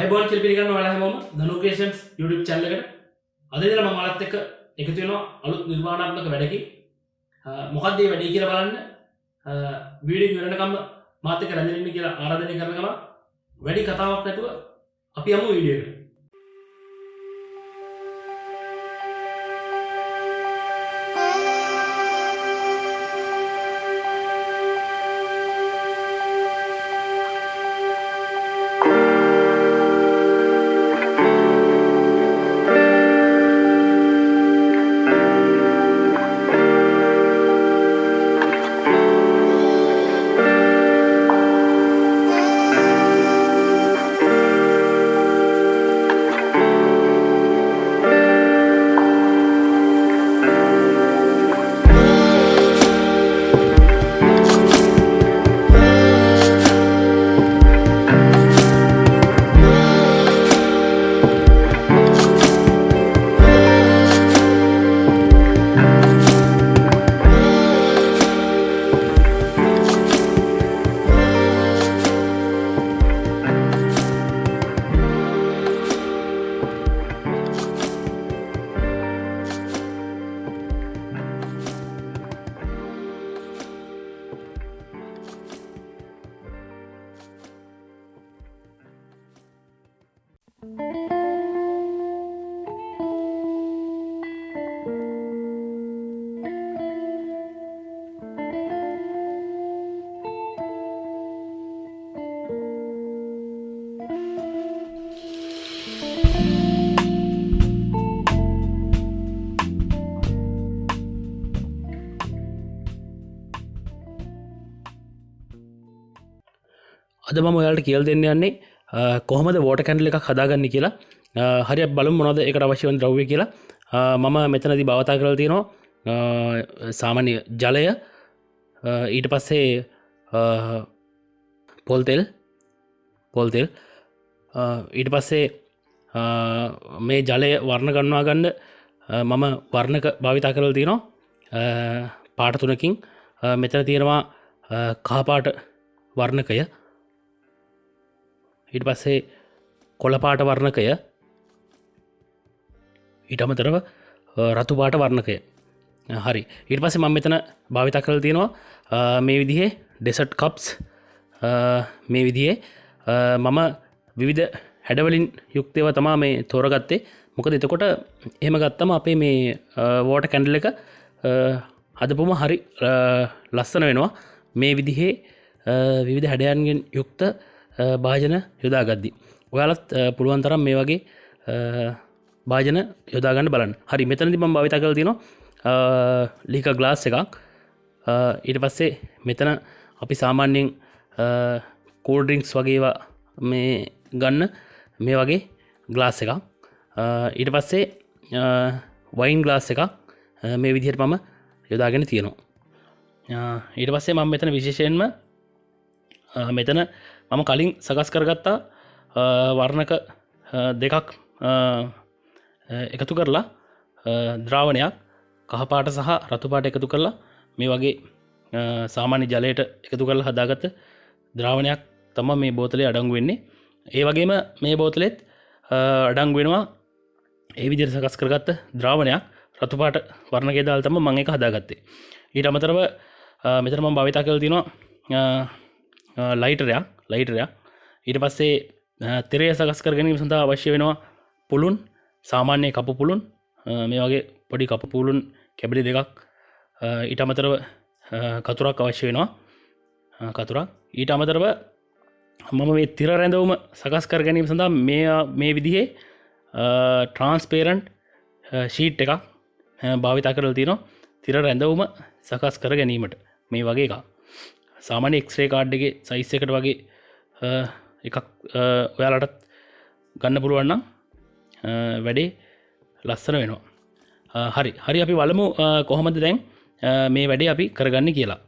අයිබෝන් කියලා පිළිගන්න ඔයාලා හැමෝම Danu Creations YouTube channel එකට අද ඉඳලා මම ඔයාලත් එක්ක එකතු වෙනවා අලුත් නිර්මාණාත්මක වැඩකින්. මොකක්ද මේ වැඩේ කියලා බලන්න වීඩියෝ ඉවරනකම් මාත් එක්ක රැඳෙන්න ඉන්න කියලා ආරාධනය කරන ගමන් වැඩි කතාවක් නැතුව අපි යමු වීඩියෝ එකට. අද මම ඔයාලට කියලා දෙන්න යන්නේ කොහොමද වෝටර් කැන්ඩල් එකක් හදාගන්නේ කියලා. හරියට බලමු මොනවද ඒකට අවශ්‍ය වෙන ද්‍රව්‍ය කියලා. මම මෙතනදී භාවිතා කරලා තියෙනවා සාමාන්‍ය ජලය, ඊට පස්සේ පොල් තෙල්, ඊට පස්සේ මේ ජලය වර්ණ ගන්නවා ගන්න මම වර්ණක භාවිතා කරලා තියෙනවා පාට තුනකින්. මෙතන තියෙනවා කහ පාට වර්ණකය, ඊට පස්සේ කොළපාට වර්ණකය, ඊට අමතරව රතු පාට වර්ණකය. හරි, ඊට පස්සේ මම මෙතන භාවිතා කරලා තියෙනවා මේ විදිහේ ඩෙසර්ට් කප්ස්. මේ විදිහේ මම විවිධ හැඩවලින් යුක්තව තමයි මේ තෝරගත්තේ. මොකද එතකොට එහෙම ගත්තම අපේ මේ වෝටර් කැන්ඩල් එක හදපුවම හරි ලස්සන වෙනවා. මේ විදිහේ විවිධ හැඩයන්ගෙන් යුක්ත භාජන යොදාගද්දි ඔයාලත් පුළුවන් තරම් මේ වගේ භාජන යොදාගන්න බලන්න. හරි, මෙතනදී මම භාවිතා කරලා තියෙනවා ලික ග්ලාස් එකක්. ඊට පස්සේ මෙතන අපි සාමාන්‍යයෙන් කූල් ඩ්‍රින්ක්ස් වගේ ඒවා මේ ගන්න මේ වගේ ග්ලාස් එකක්. ඊට පස්සේ වයින් ග්ලාස් එකක් මේ විදිහට මම යොදාගෙන තියෙනවා. ඊට පස්සේ මම මෙතන විශේෂයෙන්ම මෙතන මම කලින් සකස් කරගත්තා වර්ණක දෙකක් එකතු කරලා ද්‍රාවණයක් කහපාට සහ රතුපාට එකතු කරලා මේ වගේ සාමාන්‍ය ජලයට එකතු කරලා හදාගත්ත ද්‍රාවණයක් තමයි මේ බෝතලේ අඩංගු වෙන්නේ. ඒ වගේම මේ බෝතලෙත් අඩංගු වෙනවා ඒ විදිහට සකස් කරගත්ත ද්‍රාවණයක් රතුපාට වර්ණකයේ දාලා තමයි මම ඒක හදාගත්තේ. ඊට අමතරව මෙතන මම භාවිතා කරලා තියෙනවා ලයිටරයක්. ඊට පස්සේ තෙරය සකස් කර ගැනීම සඳහා අවශ්‍ය වෙනවා පුළුන්, සාමාන්‍ය කපු පුළුන්, මේ වගේ පොඩි කපු පුළුන් කැබලි දෙකක්. ඊට අමතරව කතුරක් අවශ්‍ය වෙනවා, කතුරක්. ඊට අමතරව මම මේ තිර රැඳවුම සකස් කර ගැනීම සඳහා මේ විදිහේ ට්‍රාන්ස්පේරන්ට් ෂීට් එකක් භාවිතා කරලා තියෙනවා තිර රැඳවුම සකස් කර ගැනීමට. මේ වගේ එකක් සාමාන්‍ය එක්ස්රේ කාඩ් එකේ සයිස් එකට වගේ එකක් ඔයාලටත් ගන්න පුළුවන් නම් වැඩේ ලස්සන වෙනවා. හරි අපි බලමු කොහොමද දැන් මේ වැඩේ අපි කරගන්නේ කියලා.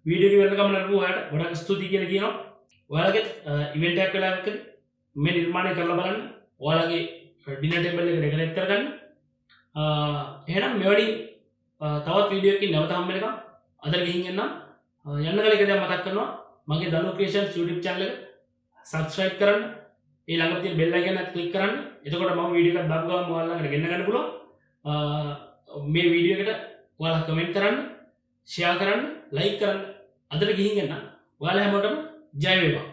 වීඩියෝ එක වෙනකම් නරපු ඔයාලට ගොඩක් ස්තුතියි කියලා කියනවා. ඔයාලගේ ඉවෙන්ට් එකක් වෙලාවකදී මේ නිර්මාණය කරලා බලන්න. ඔයාලගේ ඩිනර් ටේබල් එක ඩෙකරේට් කරගන්න. එහෙනම් මෙවැනි තවත් වීඩියෝ එකකින් නැවත හම්බ වෙනකම් අදට ගිහින් යන්න කල එක දැන් මතක් කරනවා මගේ දනු ක්‍රියේෂන්ස් YouTube channel එක subscribe කරන්න. ඒ ළඟ තියෙන bell icon එක click කරන්න. එතකොට මම වීඩියෝ එකක් දාපු ගමන් ඔයාලා ළඟට ගෙන්න ගන්න පුළුවන්. මේ වීඩියෝ එකට ඔයාලා කමෙන්ට් කරන්න, share කරන්න, like කරන්න. අදට ගිහින් යන්න. ඔයාලා හැමෝටම ජය වේවා.